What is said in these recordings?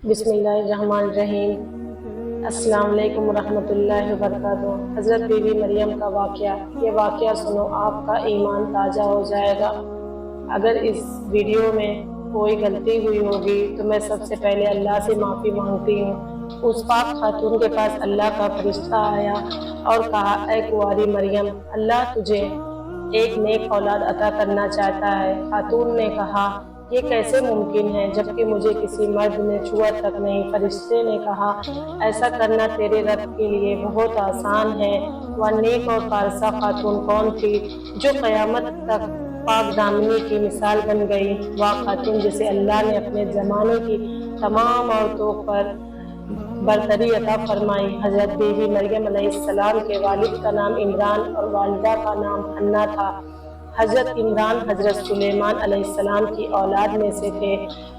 बिस्मिल्लाहिर्रहमानिर्रहीम। अस्सलाम वालेकुम रहमतुल्लाहि वबरकातुहू। हज़रत बीबी मरियम का वाक़या, ये वाक़या सुनो आपका ईमान ताज़ा हो जाएगा। अगर इस वीडियो में कोई गलती हुई होगी तो मैं सबसे पहले अल्लाह से माफ़ी मांगती हूँ। उस पाक खातून के पास अल्लाह का फरिश्ता आया और कहा, ऐ कुंवारी मरियम, अल्लाह तुझे एक नेक औलाद अता करना चाहता है। खातून ने कहा, ये कैसे मुमकिन है जबकि मुझे किसी मर्द ने छुआ तक नहीं। फरिश्ते ने कहा, ऐसा करना तेरे रब के लिए बहुत आसान है। वह नेक और पारसा खातून कौन थी जो क़यामत तक पाक दामनी की मिसाल बन गई? वह खातून जिसे अल्लाह ने अपने ज़माने की तमाम औरतों पर बरतरी अता फरमाई। हज़रत बीबी मरियम अलैहिस्सलाम के वालिद का नाम इमरान और वालिदा का नाम हन्ना था। हज़रत इमरान हज़रत सुलेमान अलैहिस्सलाम की औलाद में से थे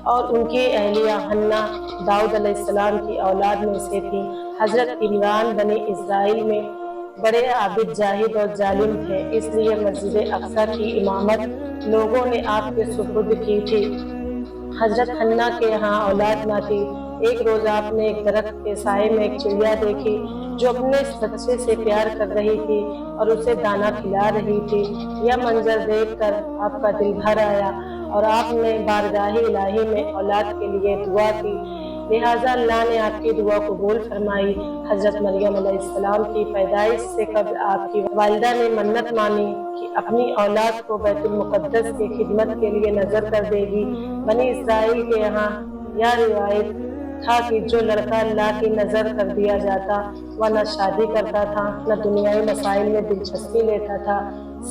और उनकी अहलिया हन्ना दाऊद अलैहिस्सलाम की औलाद में से थी। हज़रत इमरान बनी इस्राइल में बड़े आबिद, जाहिद और जालिम थे, इसलिए मस्जिद अक्सा की इमामत लोगों ने आपके सुपुर्द की थी। हज़रत हन्ना के यहाँ औलाद न थी। एक रोज़ आपने एक दरख्त के साए में एक चिड़िया देखी जो अपने बच्चे से प्यार कर रही थी और उसे दाना खिला रही थी। यह मंजर देखकर आपका दिल भर आया और आपने बारगाह इलाही में औलाद के लिए दुआ की। लिहाजा अल्लाह ने आपकी दुआ कबूल फरमाई। हज़रत मरियम अलैहिस्सलाम की पैदाइश से कब्ल आपकी वालिदा ने मन्नत मानी कि अपनी औलाद को बैतुल मुक़द्दस की खिदमत के लिए नजर कर देगी। बनी इस्राइल के यहाँ यह रिवायत था कि जो लड़का अल्लाह की नज़र कर दिया जाता वह न शादी करता था, न दुनियाई मसाइल में दिलचस्पी लेता था,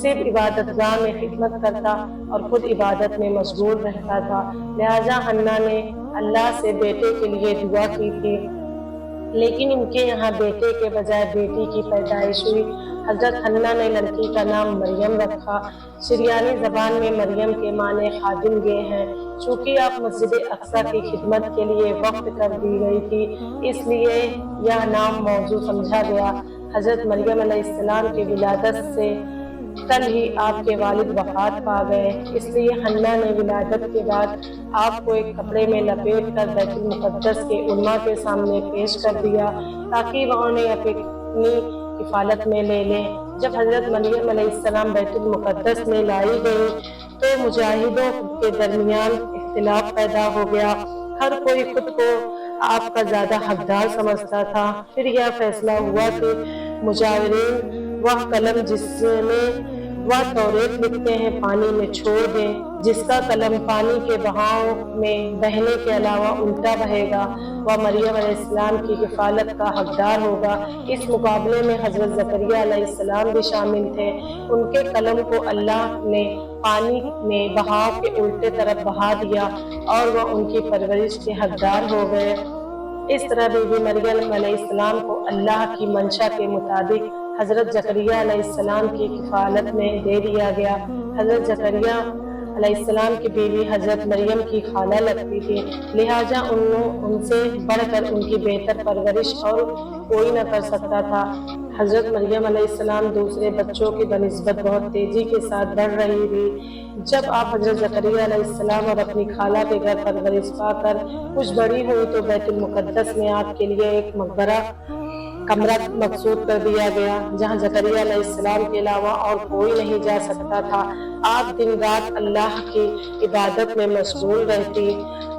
सिर्फ इबादतगाह में खिदमत करता और खुद इबादत में मशगूल रहता था। लिहाजा हन्ना ने अल्लाह से बेटे के लिए दुआ की थी, लेकिन इनके यहाँ बेटे के बजाय बेटी की पैदाइश हुई। हज़रत हन्ना ने लड़की का नाम मरियम रखा। सिरियानी ज़बान में मरियम के माने खादिम गे हैं। चूँकि आप मस्जिद अक्सा की खिदमत के लिए वक्त कर दी गई थी, इसलिए यह नाम मौजू समझा गया। हज़रत मरियम अलैहिस्सलाम की विलादत से कल ही आपके वालिद वफ़ात पा गए, इसलिए हन्ना ने विलादत के बाद आपको एक कपड़े में लपेट कर बैतुल मुक़द्दस के उलमा के सामने पेश कर दिया ताकि वह उन्हें अपनी किफ़ालत में ले लें। जब हज़रत मरियम अलैहिस्सलाम बैतुल मुक़द्दस में लाई गई तो मुजाहिदों के दरमियान इख्तिलाफ पैदा हो गया। हर कोई खुद को आपका ज़्यादा हकदार समझता था। फिर यह फैसला हुआ कि मुजाहिरीन वह कलम जिसमें वह तौरेत लिखते हैं पानी में छोड़ दें। जिसका कलम पानी के बहाव में बहने के अलावा उल्टा बहेगा वह मरियम अलैहिस्सलाम की किफ़ालत का हकदार होगा। इस मुकाबले में हज़रत ज़करिया अलैहिस्सलाम भी शामिल थे। उनके कलम को अल्लाह ने पानी में बहाव के उल्टे तरफ बहा दिया और वह उनकी परवरिश के हकदार हो गए। इस तरह बीबी मरियम अलैहिस्सलाम को अल्लाह की मंशा के मुताबिक हज़रत ज़करिया अलैहिस्सलाम की किफ़ालत में दे दिया गया। हज़रत ज़करिया अलैहिस्सलाम की बीवी हज़रत मरियम की खाला लगती थी, लिहाजा उनसे बढ़कर उनकी बेहतर परवरिश और कोई न कर सकता था। हज़रत मरियम अलैहिस्सलाम दूसरे बच्चों की बनिस्बत बहुत तेज़ी के साथ बढ़ रही थी। जब आप हज़रत ज़करिया अलैहिस्सलाम और अपनी खाला के घर परवरिश पाकर कुछ बड़ी हुई तो बैतुल मुक़द्दस में आपके लिए एक मकबरा कमरा मकसूद कर दिया गया जहाँ ज़करिया अलैहिस्सलाम के अलावा और कोई नहीं जा सकता था। आप दिन रात अल्लाह की इबादत में मशगूल रहती।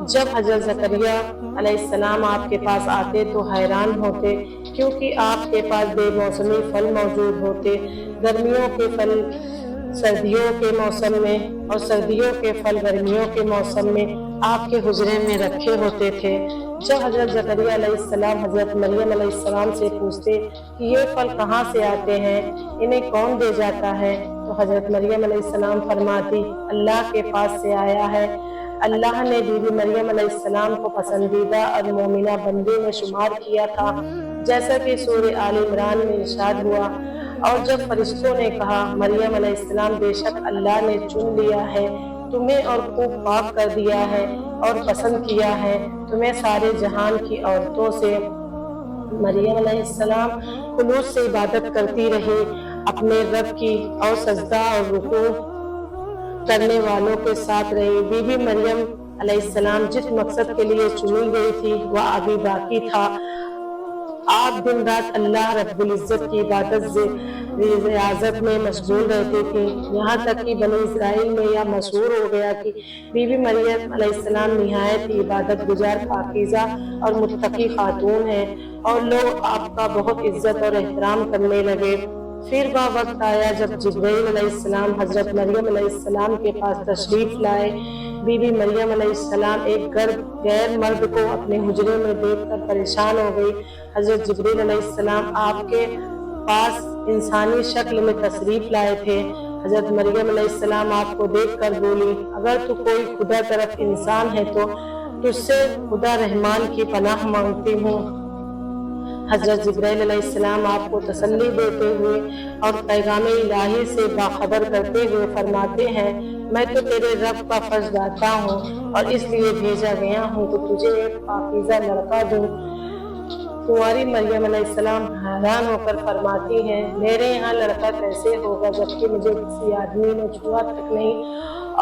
जब हज़रत ज़करिया अलैहिस्सलाम आपके पास आते तो हैरान होते, क्योंकि आपके पास बेमौसमी फल मौजूद होते। गर्मियों के फल सर्दियों के मौसम में और सर्दियों के फल गर्मियों के मौसम में आपके हुजरे में रखे होते थे। जब हज़रत ज़करिया अलैहिस्सलाम हज़रत मरियम अलैहिस्सलाम से पूछते कि ये फल कहाँ से आते हैं, इन्हें कौन दे जाता है, तो हज़रत मरियम अलैहिस्सलाम फरमाती, अल्लाह के पास से आया है। अल्लाह ने बीबी मरियम अलैहिस्सलाम को पसंदीदा और मोमिना बंदे में शुमार किया था, जैसा कि सूरह आल इमरान में इरशाद हुआ। और जब फरिश्तों ने कहा, मरियम अलैहिस्सलाम, बेशक अल्लाह ने चुन लिया है तुम्हें और खूब पाक कर दिया है और पसंद किया है तुम्हें सारे जहान की औरतों से। मरियम अलैहिस्सलाम खुलूस से इबादत करती रही अपने रब की और सजदा और रुकू करने वालों के साथ रही। बीबी मरियम علیہ السلام جس مقصد کے لیے چنی گئی تھی وہ ابھی باقی تھا۔ آپ دن رات اللہ رب العزت کی عبادت سے ریاضت میں مشغول رہتے تھے، یہاں تک کہ بنی اسرائیل میں یہ مشہور ہو گیا کہ بی بی مریم علیہ السلام نہایت ہی عبادت گزار، پاکیزہ اور متقی خاتون ہیں، اور لوگ آپ کا بہت عزت اور احترام کرنے لگے۔ پھر وہ وقت آیا جب جبرائیل علیہ السلام حضرت مریم علیہ السلام کے پاس تشریف لائے۔ بی بی مریم علیہ السلام ایک غیر مرد کو اپنے حجرے میں دیکھ کر پریشان ہو گئی۔ حضرت جبرائیل علیہ السلام آپ کے پاس انسانی شکل میں تشریف لائے تھے۔ حضرت مریم علیہ السلام آپ کو دیکھ کر بولی، اگر تو کوئی خدا طرف انسان ہے تو تجھ سے خدا رحمان کی پناہ مانگتی ہوں۔ حضرت جبرائیل علیہ السلام آپ کو تسلی دیتے ہوئے اور پیغام الہی سے باخبر کرتے ہوئے فرماتے ہیں، میں تو تیرے رب کا فرض داتا ہوں اور اس لیے بھیجا گیا ہوں کہ تجھے ایک پاکیزہ لڑکا دوں۔ کنواری مریم علیہ السلام حیران ہو کر فرماتی ہیں، میرے یہاں لڑکا کیسے ہوگا جبکہ مجھے کسی آدمی نے چھوا تک نہیں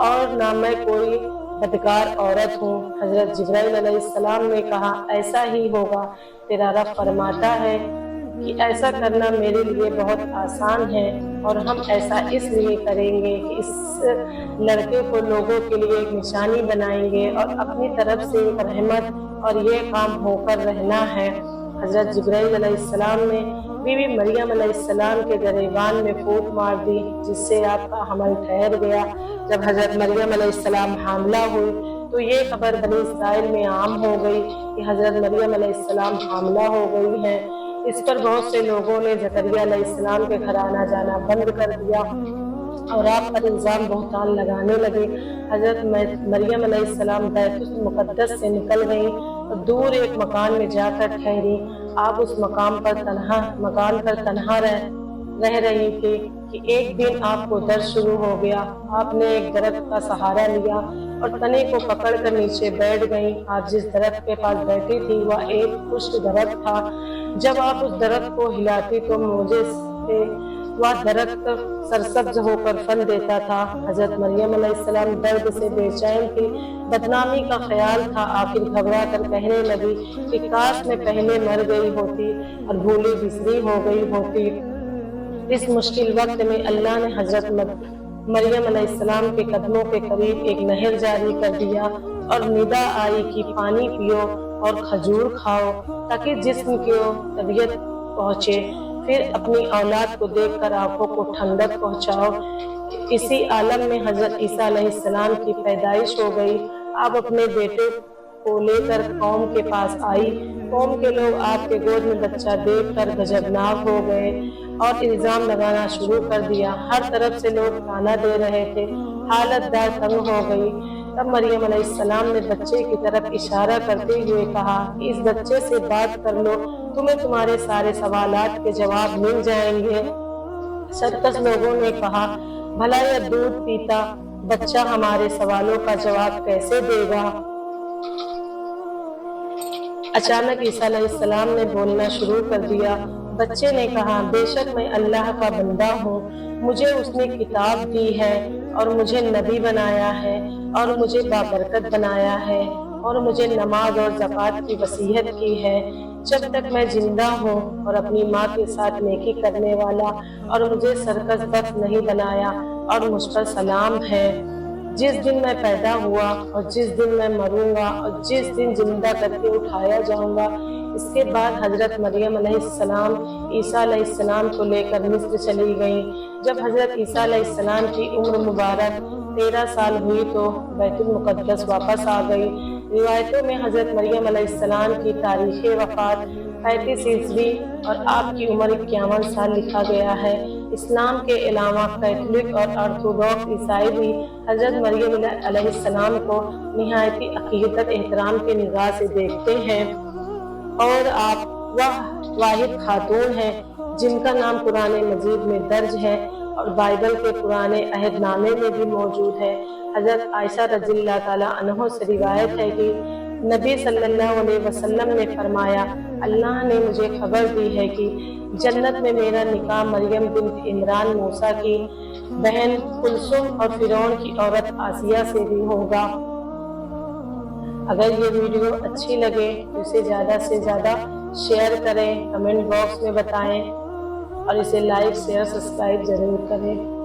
اور نہ میں کوئی بدکار عورت ہوں۔ حضرت جبرائیل علیہ السلام نے کہا، ایسا ہی ہوگا، تیرا رب فرماتا ہے کہ ایسا کرنا میرے لیے بہت آسان ہے، اور ہم ایسا اس لیے کریں گے کہ اس لڑکے کو لوگوں کے لیے ایک نشانی بنائیں گے اور اپنی طرف سے ایک رحمت، اور یہ کام ہو کر رہنا ہے۔ حضرت جبرائیل علیہ السلام نے بی بی مریم علیہ السلام کے گریبان میں پھونک مار دی، جس سے آپ کا حمل ٹھہر گیا۔ جب حضرت مریم علیہ السلام حاملہ ہوئی تو یہ خبر بنی اسرائیل میں عام ہو گئی کہ حضرت مریم علیہ السلام حاملہ ہو گئی ہیں۔ اس پر بہت سے لوگوں نے زکریا علیہ السلام کے گھر آنا جانا بند کر دیا اور آپ پر الزام بہتان لگانے لگے۔ حضرت مریم علیہ السلام بیت المقدس سے نکل گئیں اور دور ایک مکان میں جا کر ٹھہری۔ آپ اس مکان پر تنہا رہ رہی تھی کہ ایک دن آپ کو درد شروع ہو گیا۔ آپ نے ایک درخت کا سہارا لیا اور تنے کو پکڑ کر نیچے بیٹھ گئیں۔ آپ جس درخت کے پاس بیٹھی تھی وہ ایک خشک درخت تھا۔ جب آپ اس درخت کو ہلاتی تو موجے سے وہ درخت سرسبز ہو کر پھل دیتا تھا۔ حضرت مریم علیہ السلام درد سے بے چین تھی، بدنامی کا خیال تھا۔ آخر گھبرا کر کہنے لگی کہ کاش میں پہلے مر گئی ہوتی اور بھولی بسری ہو گئی ہوتی۔ اس مشکل وقت میں اللہ نے حضرت مریم علیہ السلام کے قدموں کے قریب ایک نہر جاری کر دیا اور ندا آئی کہ پانی پیو اور کھجور کھاؤ تاکہ جسم کو طبیعت پہنچے، پھر اپنی اولاد کو دیکھ کر آنکھوں کو ٹھنڈک پہنچاؤ۔ اسی عالم میں حضرت عیسیٰ علیہ السلام کی پیدائش ہو گئی۔ آپ اپنے بیٹے کو لے کر قوم کے پاس آئی۔ قوم کے لوگ آپ کے گود میں بچہ دیکھ کر غضبناک ہو گئے اور الزام لگانا شروع کر دیا۔ ہر طرف سے لوگ طعنہ دے رہے تھے، حالت دار تنگ ہو گئی۔ تب مریم علیہ السلام نے بچے کی طرف اشارہ کرتے ہوئے کہا کہ اس بچے سے بات کر لو، تمہیں تمہارے سارے سوالات کے جواب مل جائیں گے۔ سرکش لوگوں نے کہا، بھلا یہ دودھ پیتا بچہ ہمارے سوالوں کا جواب کیسے دے گا؟ اچانک عیسیٰ علیہ السلام نے بولنا شروع کر دیا۔ بچے نے کہا، بے شک میں اللہ کا بندہ ہوں، مجھے اس نے کتاب دی ہے اور مجھے نبی بنایا ہے اور مجھے بابرکت بنایا ہے اور مجھے نماز اور زکوٰۃ کی وصیت کی ہے جب تک میں زندہ ہوں، اور اپنی ماں کے ساتھ نیکی کرنے والا، اور مجھے سرکش بخت نہیں بنایا، اور مجھ پر سلام ہے۔ جس دن میں پیدا ہوا اور جس دن میں مروں گا اور جس دن زندہ کر کے اٹھایا جاؤں گا۔ اس کے بعد حضرت مریم علیہ السلام عیسیٰ علیہ السلام کو لے کر مصر چلی گئیں۔ جب حضرت عیسیٰ علیہ السلام کی عمر مبارک 13 سال ہوئی تو بیت المقدس واپس آ گئی۔ روایتوں میں حضرت مریم علیہ السلام کی تاریخ وفات 35 عیسوی اور آپ کی عمر 51 سال لکھا گیا ہے۔ اسلام کے علاوہ کیتھولک اور آرتھوڈاکس عیسائی بھی حضرت مریم علیہ السلام کو نہایت عقیدت احترام کی نگاہ سے دیکھتے ہیں، اور آپ وہ واحد خاتون ہیں جن کا نام قرآن مجید میں درج ہے اور بائبل کے پرانے عہد نامے میں بھی موجود ہے۔ حضرت عائشہ رضی اللہ تعالیٰ عنہ سے روایت ہے کہ نبی صلی اللہ علیہ وسلم نے فرمایا، اللہ نے مجھے خبر دی ہے کہ جنت میں میرا نکاح مریم بنت عمران موسیٰ کی بہن کلثوم اور فرعون کی عورت آسیہ سے بھی ہوگا۔ اگر یہ ویڈیو اچھی لگے تو اسے زیادہ سے زیادہ شیئر کریں، کمنٹ باکس میں بتائیں اور اسے لائک شیئر سبسکرائب ضرور کریں۔